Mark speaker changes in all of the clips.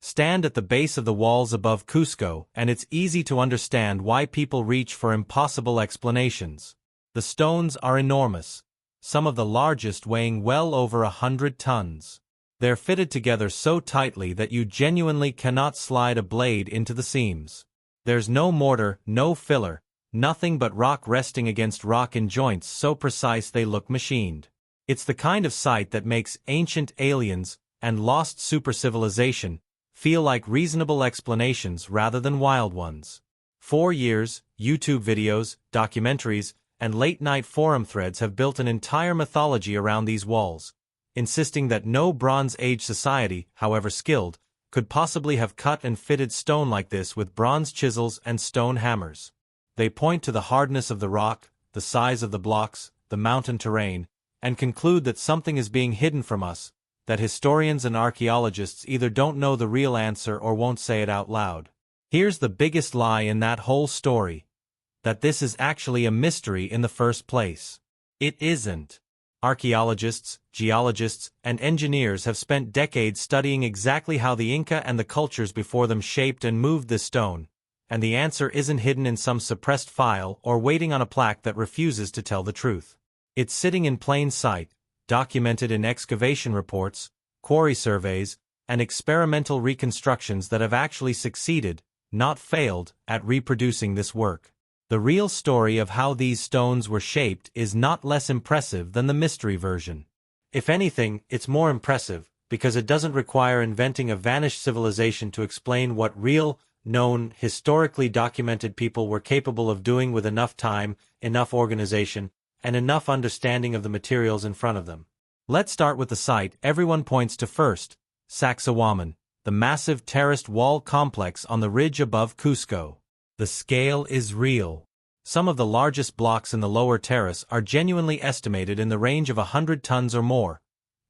Speaker 1: stand at the base of the walls above Cusco, and it's easy to understand why people reach for impossible explanations. The stones are enormous, some of the largest weighing well over 100 tons. They're fitted together so tightly that you genuinely cannot slide a blade into the seams. There's no mortar, no filler, nothing but rock resting against rock in joints so precise they look machined. It's the kind of sight that makes ancient aliens and lost supercivilization feel like reasonable explanations rather than wild ones. For years, YouTube videos, documentaries, and late-night forum threads have built an entire mythology around these walls, insisting that no Bronze Age society, however skilled, could possibly have cut and fitted stone like this with bronze chisels and stone hammers. They point to the hardness of the rock, the size of the blocks, the mountain terrain, and conclude that something is being hidden from us, that historians and archaeologists either don't know the real answer or won't say it out loud. Here's the biggest lie in that whole story: that this is actually a mystery in the first place. It isn't. Archaeologists, geologists, and engineers have spent decades studying exactly how the Inca and the cultures before them shaped and moved this stone, and the answer isn't hidden in some suppressed file or waiting on a plaque that refuses to tell the truth. It's sitting in plain sight, documented in excavation reports, quarry surveys, and experimental reconstructions that have actually succeeded, not failed, at reproducing this work. The real story of how these stones were shaped is not less impressive than the mystery version. If anything, it's more impressive, because it doesn't require inventing a vanished civilization to explain what real, known, historically documented people were capable of doing with enough time, enough organization, and enough understanding of the materials in front of them. Let's start with the site everyone points to first: Sacsayhuaman, the massive terraced wall complex on the ridge above Cusco. The scale is real. Some of the largest blocks in the lower terrace are genuinely estimated in the range of 100 tons or more,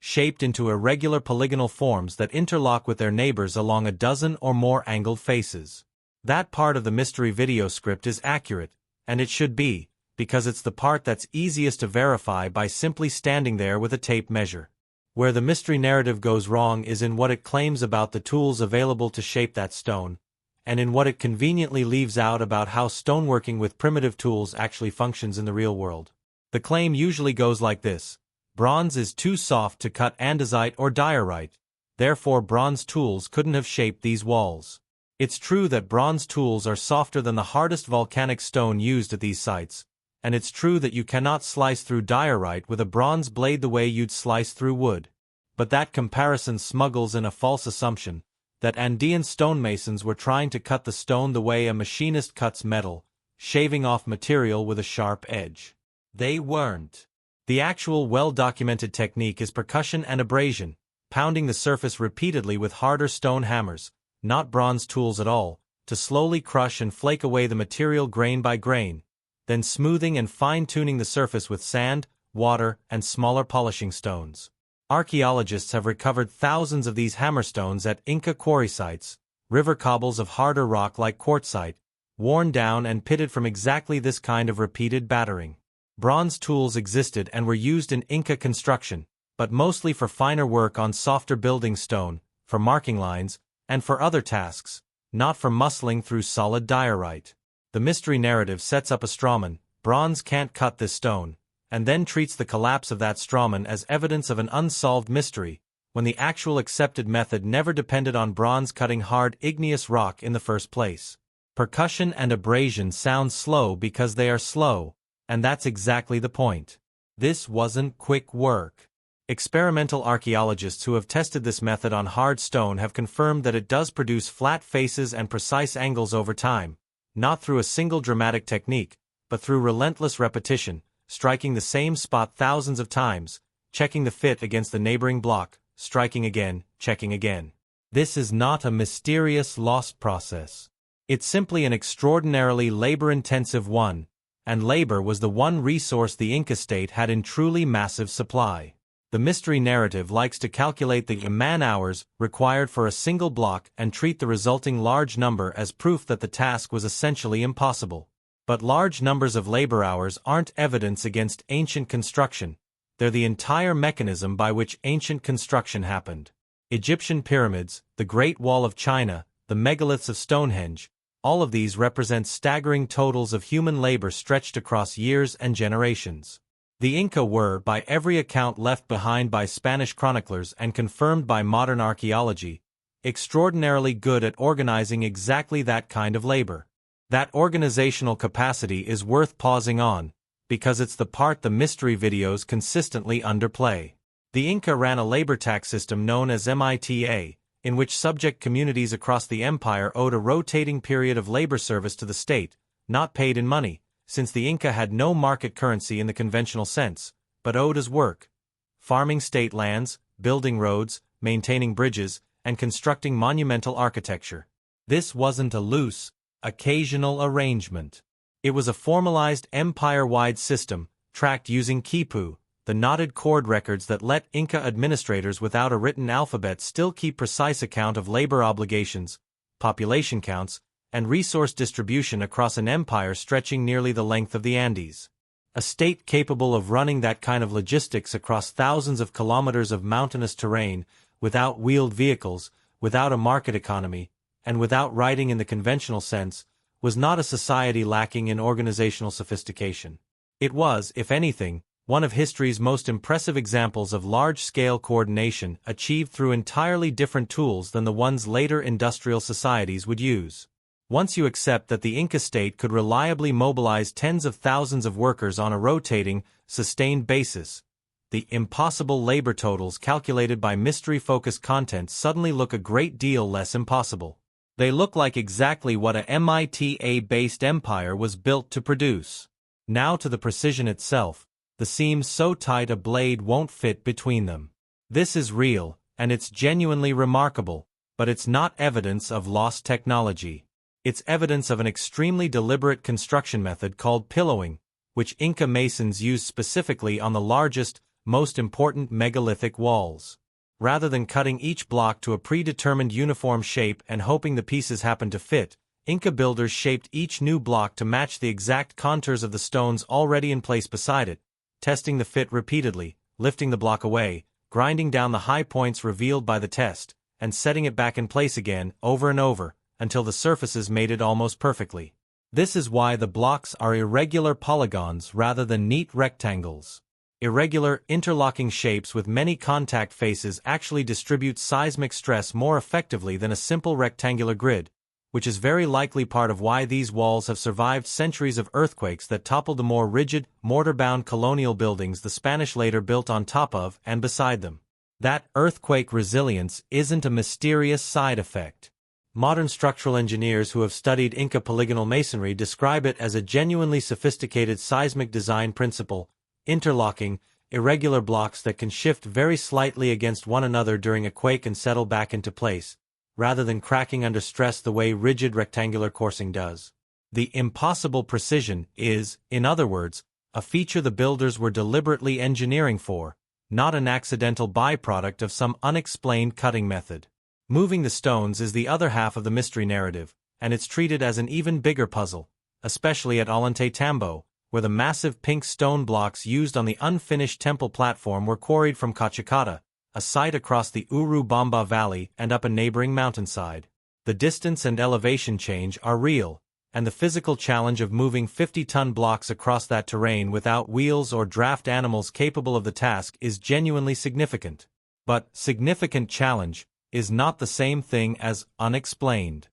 Speaker 1: shaped into irregular polygonal forms that interlock with their neighbors along a dozen or more angled faces. That part of the mystery video script is accurate, and it should be, because it's the part that's easiest to verify by simply standing there with a tape measure. Where the mystery narrative goes wrong is in what it claims about the tools available to shape that stone, and in what it conveniently leaves out about how stoneworking with primitive tools actually functions in the real world. The claim usually goes like this: bronze is too soft to cut andesite or diorite, therefore bronze tools couldn't have shaped these walls. It's true that bronze tools are softer than the hardest volcanic stone used at these sites, and it's true that you cannot slice through diorite with a bronze blade the way you'd slice through wood. But that comparison smuggles in a false assumption that Andean stonemasons were trying to cut the stone the way a machinist cuts metal, shaving off material with a sharp edge. They weren't. The actual well-documented technique is percussion and abrasion, pounding the surface repeatedly with harder stone hammers, not bronze tools at all, to slowly crush and flake away the material grain by grain, then smoothing and fine-tuning the surface with sand, water, and smaller polishing stones. Archaeologists have recovered thousands of these hammerstones at Inca quarry sites, river cobbles of harder rock like quartzite, worn down and pitted from exactly this kind of repeated battering. Bronze tools existed and were used in Inca construction, but mostly for finer work on softer building stone, for marking lines, and for other tasks, not for muscling through solid diorite. The mystery narrative sets up a strawman: bronze can't cut this stone, and then treats the collapse of that strawman as evidence of an unsolved mystery, when the actual accepted method never depended on bronze cutting hard igneous rock in the first place. Percussion and abrasion sound slow because they are slow, and that's exactly the point. This wasn't quick work. Experimental archaeologists who have tested this method on hard stone have confirmed that it does produce flat faces and precise angles over time, not through a single dramatic technique, but through relentless repetition, striking the same spot thousands of times, checking the fit against the neighboring block, striking again, checking again. This is not a mysterious lost process. It's simply an extraordinarily labor-intensive one, and labor was the one resource the Inca state had in truly massive supply. The mystery narrative likes to calculate the man-hours required for a single block and treat the resulting large number as proof that the task was essentially impossible. But large numbers of labor hours aren't evidence against ancient construction, they're the entire mechanism by which ancient construction happened. Egyptian pyramids, the Great Wall of China, the megaliths of Stonehenge, all of these represent staggering totals of human labor stretched across years and generations. The Inca were, by every account left behind by Spanish chroniclers and confirmed by modern archaeology, extraordinarily good at organizing exactly that kind of labor. That organizational capacity is worth pausing on, because it's the part the mystery videos consistently underplay. The Inca ran a labor tax system known as MITA, in which subject communities across the empire owed a rotating period of labor service to the state, not paid in money, since the Inca had no market currency in the conventional sense, but owed as work. Farming state lands, building roads, maintaining bridges, and constructing monumental architecture. This wasn't a loose, occasional arrangement. It was a formalized empire-wide system, tracked using quipu, the knotted cord records that let Inca administrators without a written alphabet still keep precise account of labor obligations, population counts, and resource distribution across an empire stretching nearly the length of the Andes. A state capable of running that kind of logistics across thousands of kilometers of mountainous terrain, without wheeled vehicles, without a market economy, and without writing in the conventional sense, was not a society lacking in organizational sophistication. It was, if anything, one of history's most impressive examples of large-scale coordination achieved through entirely different tools than the ones later industrial societies would use. Once you accept that the Inca state could reliably mobilize tens of thousands of workers on a rotating, sustained basis, the impossible labor totals calculated by mystery-focused content suddenly look a great deal less impossible. They look like exactly what a MITA-based empire was built to produce. Now to the precision itself, the seams so tight a blade won't fit between them. This is real, and it's genuinely remarkable, but it's not evidence of lost technology. It's evidence of an extremely deliberate construction method called pillowing, which Inca masons used specifically on the largest, most important megalithic walls. Rather than cutting each block to a predetermined uniform shape and hoping the pieces happen to fit, Inca builders shaped each new block to match the exact contours of the stones already in place beside it, testing the fit repeatedly, lifting the block away, grinding down the high points revealed by the test, and setting it back in place again, over and over, until the surfaces mated almost perfectly. This is why the blocks are irregular polygons rather than neat rectangles. Irregular, interlocking shapes with many contact faces actually distribute seismic stress more effectively than a simple rectangular grid, which is very likely part of why these walls have survived centuries of earthquakes that toppled the more rigid, mortar-bound colonial buildings the Spanish later built on top of and beside them. That earthquake resilience isn't a mysterious side effect. Modern structural engineers who have studied Inca polygonal masonry describe it as a genuinely sophisticated seismic design principle, interlocking, irregular blocks that can shift very slightly against one another during a quake and settle back into place, rather than cracking under stress the way rigid rectangular coursing does. The impossible precision is, in other words, a feature the builders were deliberately engineering for, not an accidental byproduct of some unexplained cutting method. Moving the stones is the other half of the mystery narrative, and it's treated as an even bigger puzzle, especially at Ollantaytambo, where the massive pink stone blocks used on the unfinished temple platform were quarried from Cachacata, a site across the Urubamba Valley and up a neighboring mountainside. The distance and elevation change are real, and the physical challenge of moving 50-ton blocks across that terrain without wheels or draft animals capable of the task is genuinely significant. But significant challenge is not the same thing as unexplained.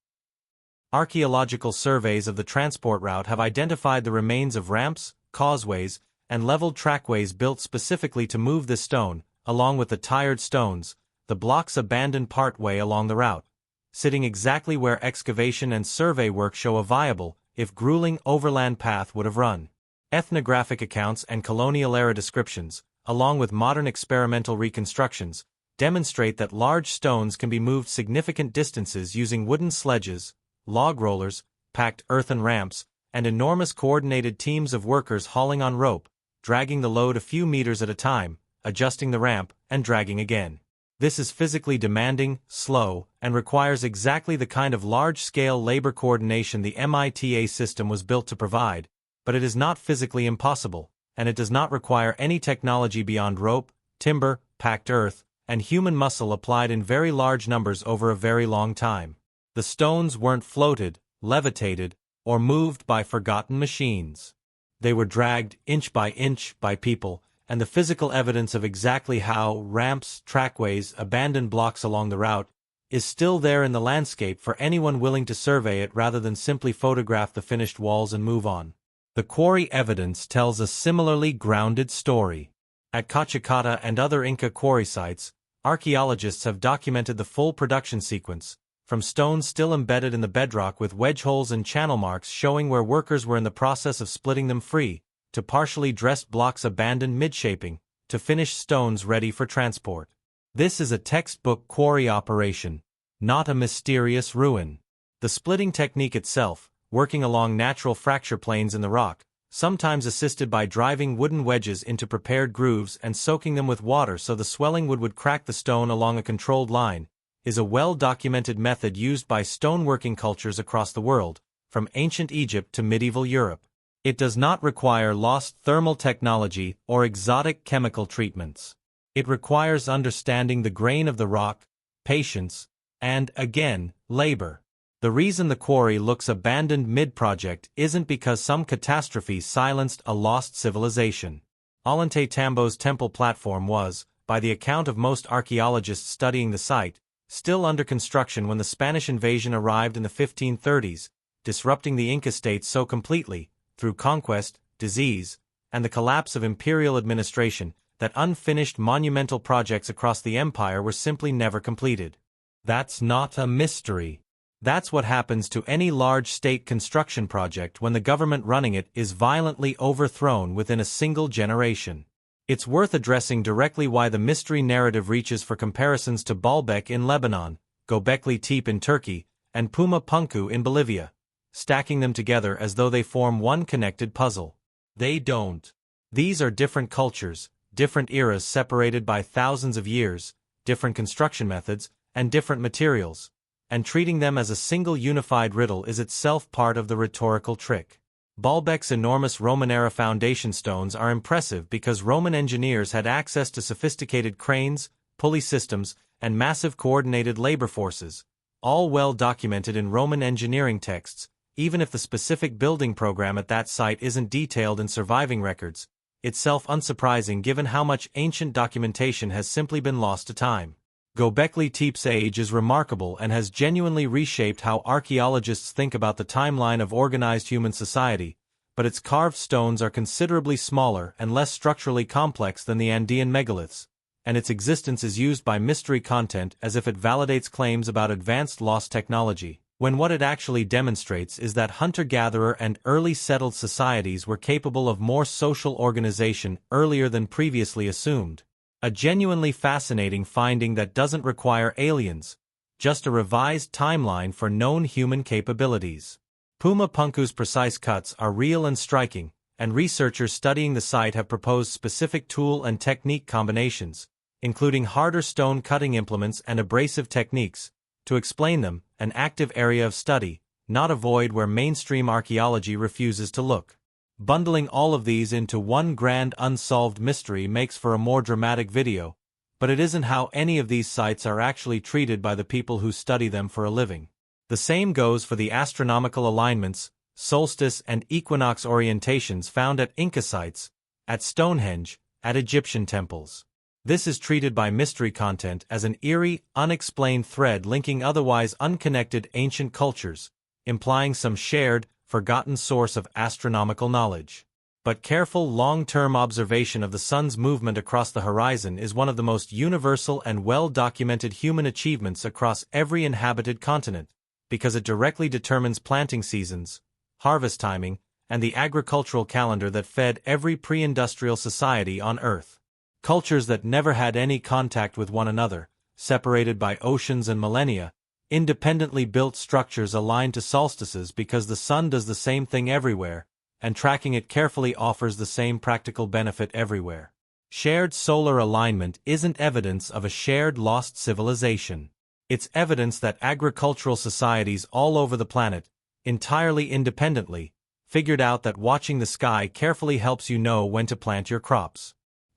Speaker 1: Archaeological surveys of the transport route have identified the remains of ramps, causeways, and leveled trackways built specifically to move this stone, along with the tired stones, the blocks abandoned part way along the route, sitting exactly where excavation and survey work show a viable, if grueling, overland path would have run. Ethnographic accounts and colonial-era descriptions, along with modern experimental reconstructions, demonstrate that large stones can be moved significant distances using wooden sledges, log rollers, packed earthen ramps, and enormous coordinated teams of workers hauling on rope, dragging the load a few meters at a time, adjusting the ramp, and dragging again. This is physically demanding, slow, and requires exactly the kind of large-scale labor coordination the MITA system was built to provide, but it is not physically impossible, and it does not require any technology beyond rope, timber, packed earth, and human muscle applied in very large numbers over a very long time. The stones weren't floated, levitated, or moved by forgotten machines. They were dragged inch by people, and the physical evidence of exactly how ramps, trackways, abandoned blocks along the route is still there in the landscape for anyone willing to survey it rather than simply photograph the finished walls and move on. The quarry evidence tells a similarly grounded story. At Cachacata and other Inca quarry sites, archaeologists have documented the full production sequence, from stones still embedded in the bedrock with wedge holes and channel marks showing where workers were in the process of splitting them free, to partially dressed blocks abandoned mid-shaping, to finished stones ready for transport. This is a textbook quarry operation, not a mysterious ruin. The splitting technique itself, working along natural fracture planes in the rock, sometimes assisted by driving wooden wedges into prepared grooves and soaking them with water so the swelling wood would crack the stone along a controlled line, is a well-documented method used by stoneworking cultures across the world, from ancient Egypt to medieval Europe. It does not require lost thermal technology or exotic chemical treatments. It requires understanding the grain of the rock, patience, and, again, labor. The reason the quarry looks abandoned mid-project isn't because some catastrophe silenced a lost civilization. Ollantay Tambo's temple platform was, by the account of most archaeologists studying the site, still under construction when the Spanish invasion arrived in the 1530s, disrupting the Inca state so completely, through conquest, disease, and the collapse of imperial administration, that unfinished monumental projects across the empire were simply never completed. That's not a mystery. That's what happens to any large state construction project when the government running it is violently overthrown within a single generation. It's worth addressing directly why the mystery narrative reaches for comparisons to Baalbek in Lebanon, Göbekli Tepe in Turkey, and Puma Punku in Bolivia, stacking them together as though they form one connected puzzle. They don't. These are different cultures, different eras separated by thousands of years, different construction methods, and different materials, and treating them as a single unified riddle is itself part of the rhetorical trick. Baalbek's enormous Roman-era foundation stones are impressive because Roman engineers had access to sophisticated cranes, pulley systems, and massive coordinated labor forces, all well documented in Roman engineering texts, even if the specific building program at that site isn't detailed in surviving records, itself unsurprising given how much ancient documentation has simply been lost to time. Göbekli Tepe's age is remarkable and has genuinely reshaped how archaeologists think about the timeline of organized human society, but its carved stones are considerably smaller and less structurally complex than the Andean megaliths, and its existence is used by mystery content as if it validates claims about advanced lost technology, when what it actually demonstrates is that hunter-gatherer and early settled societies were capable of more social organization earlier than previously assumed. A genuinely fascinating finding that doesn't require aliens, just a revised timeline for known human capabilities. Puma Punku's precise cuts are real and striking, and researchers studying the site have proposed specific tool and technique combinations, including harder stone cutting implements and abrasive techniques, to explain them, an active area of study, not a void where mainstream archaeology refuses to look. Bundling all of these into one grand unsolved mystery makes for a more dramatic video, but it isn't how any of these sites are actually treated by the people who study them for a living. The same goes for the astronomical alignments, solstice and equinox orientations found at Inca sites, at Stonehenge, at Egyptian temples. This is treated by mystery content as an eerie, unexplained thread linking otherwise unconnected ancient cultures, implying some shared, forgotten source of astronomical knowledge. But careful long-term observation of the sun's movement across the horizon is one of the most universal and well-documented human achievements across every inhabited continent, because it directly determines planting seasons, harvest timing, and the agricultural calendar that fed every pre-industrial society on Earth. Cultures that never had any contact with one another, separated by oceans and millennia, independently built structures aligned to solstices because the sun does the same thing everywhere, and tracking it carefully offers the same practical benefit everywhere. Shared solar alignment isn't evidence of a shared lost civilization. It's evidence that agricultural societies all over the planet, entirely independently, figured out that watching the sky carefully helps you know when to plant your crops.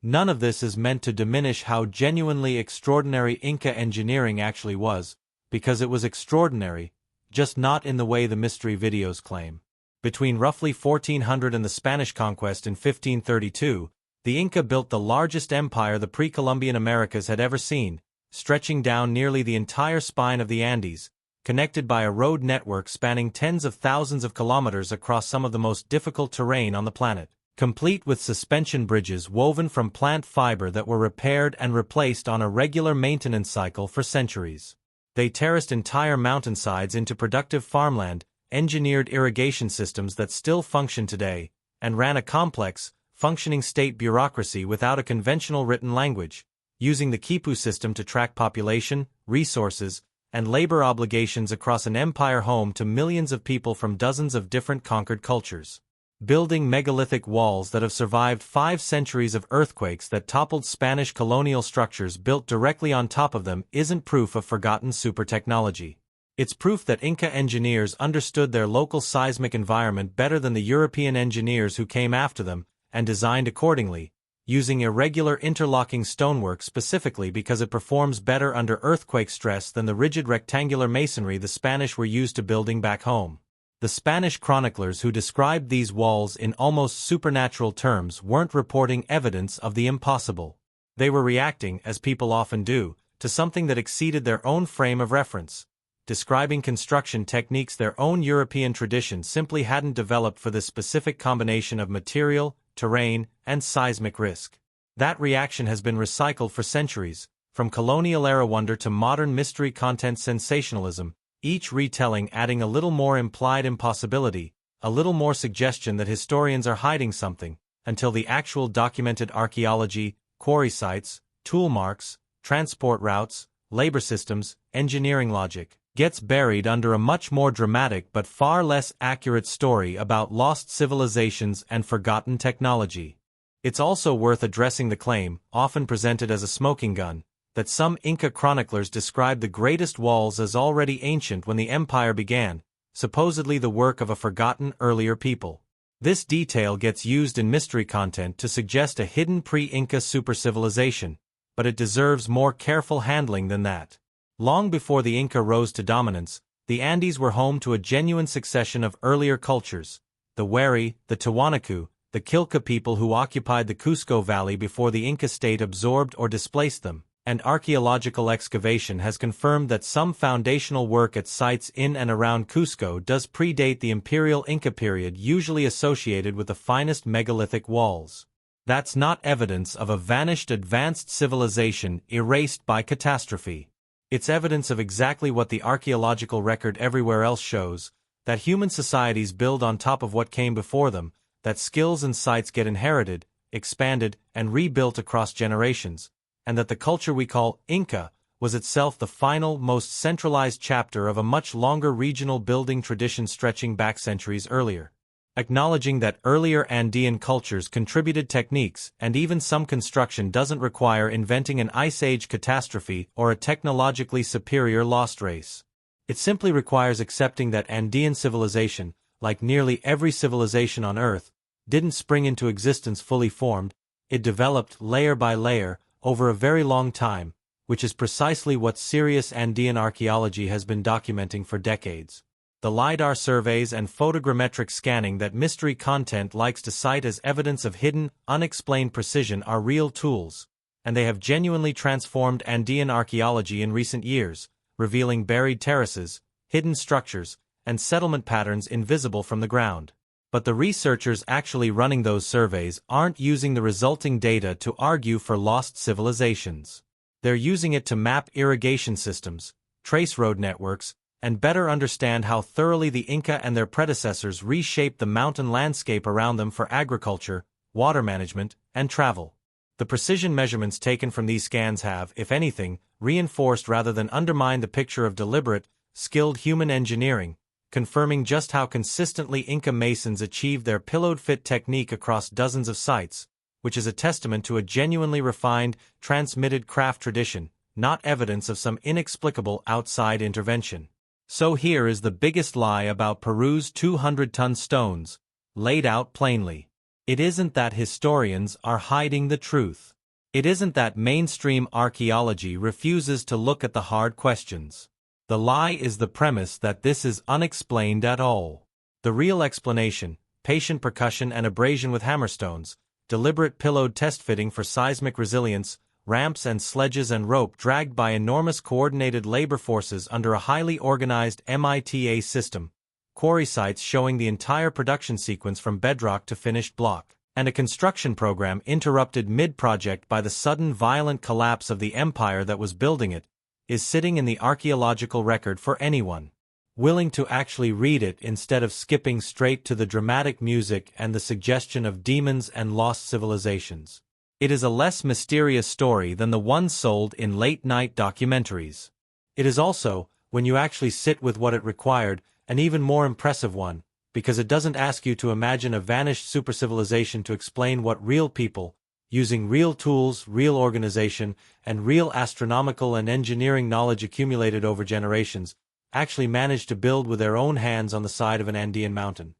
Speaker 1: None of this is meant to diminish how genuinely extraordinary Inca engineering actually was, because it was extraordinary, just not in the way the mystery videos claim. Between roughly 1400 and the Spanish conquest in 1532, the Inca built the largest empire the pre-Columbian Americas had ever seen, stretching down nearly the entire spine of the Andes, connected by a road network spanning tens of thousands of kilometers across some of the most difficult terrain on the planet, complete with suspension bridges woven from plant fiber that were repaired and replaced on a regular maintenance cycle for centuries. They terraced entire mountainsides into productive farmland, engineered irrigation systems that still function today, and ran a complex, functioning state bureaucracy without a conventional written language, using the Quipu system to track population, resources, and labor obligations across an empire home to millions of people from dozens of different conquered cultures. Building megalithic walls that have survived 5 centuries of earthquakes that toppled Spanish colonial structures built directly on top of them isn't proof of forgotten super technology. It's proof that Inca engineers understood their local seismic environment better than the European engineers who came after them, and designed accordingly, using irregular interlocking stonework specifically because it performs better under earthquake stress than the rigid rectangular masonry the Spanish were used to building back home. The Spanish chroniclers who described these walls in almost supernatural terms weren't reporting evidence of the impossible. They were reacting, as people often do, to something that exceeded their own frame of reference, describing construction techniques their own European tradition simply hadn't developed for this specific combination of material, terrain, and seismic risk. That reaction has been recycled for centuries, from colonial-era wonder to modern mystery content sensationalism, each retelling adding a little more implied impossibility, a little more suggestion that historians are hiding something, until the actual documented archaeology, quarry sites, tool marks, transport routes, labor systems, engineering logic, gets buried under a much more dramatic but far less accurate story about lost civilizations and forgotten technology. It's also worth addressing the claim, often presented as a smoking gun, that some Inca chroniclers described the greatest walls as already ancient when the empire began, supposedly the work of a forgotten earlier people. This detail gets used in mystery content to suggest a hidden pre-Inca supercivilization, but it deserves more careful handling than that. Long before the Inca rose to dominance, the Andes were home to a genuine succession of earlier cultures: the Wari, the Tiwanaku, the Quilca people who occupied the Cusco Valley before the Inca state absorbed or displaced them, and archaeological excavation has confirmed that some foundational work at sites in and around Cusco does predate the imperial Inca period usually associated with the finest megalithic walls. That's not evidence of a vanished advanced civilization erased by catastrophe. It's evidence of exactly what the archaeological record everywhere else shows, that human societies build on top of what came before them, that skills and sites get inherited, expanded, and rebuilt across generations, and that the culture we call Inca was itself the final, most centralized chapter of a much longer regional building tradition stretching back centuries earlier. Acknowledging that earlier Andean cultures contributed techniques and even some construction doesn't require inventing an Ice Age catastrophe or a technologically superior lost race. It simply requires accepting that Andean civilization, like nearly every civilization on Earth, didn't spring into existence fully formed. It developed layer by layer over a very long time, which is precisely what serious Andean archaeology has been documenting for decades. The LiDAR surveys and photogrammetric scanning that mystery content likes to cite as evidence of hidden, unexplained precision are real tools, and they have genuinely transformed Andean archaeology in recent years, revealing buried terraces, hidden structures, and settlement patterns invisible from the ground. But the researchers actually running those surveys aren't using the resulting data to argue for lost civilizations. They're using it to map irrigation systems, trace road networks, and better understand how thoroughly the Inca and their predecessors reshaped the mountain landscape around them for agriculture, water management, and travel. The precision measurements taken from these scans have, if anything, reinforced rather than undermined the picture of deliberate, skilled human engineering, confirming just how consistently Inca masons achieved their pillowed-fit technique across dozens of sites, which is a testament to a genuinely refined, transmitted craft tradition, not evidence of some inexplicable outside intervention. So here is the biggest lie about Peru's 200-ton stones, laid out plainly. It isn't that historians are hiding the truth. It isn't that mainstream archaeology refuses to look at the hard questions. The lie is the premise that this is unexplained at all. The real explanation, patient percussion and abrasion with hammerstones, deliberate pillowed test fitting for seismic resilience, ramps and sledges and rope dragged by enormous coordinated labor forces under a highly organized MITA system, quarry sites showing the entire production sequence from bedrock to finished block, and a construction program interrupted mid-project by the sudden violent collapse of the empire that was building it, is sitting in the archaeological record for anyone willing to actually read it instead of skipping straight to the dramatic music and the suggestion of demons and lost civilizations. It is a less mysterious story than the one sold in late-night documentaries. It is also, when you actually sit with what it required, an even more impressive one, because it doesn't ask you to imagine a vanished supercivilization to explain what real people, using real tools, real organization, and real astronomical and engineering knowledge accumulated over generations, actually managed to build with their own hands on the side of an Andean mountain.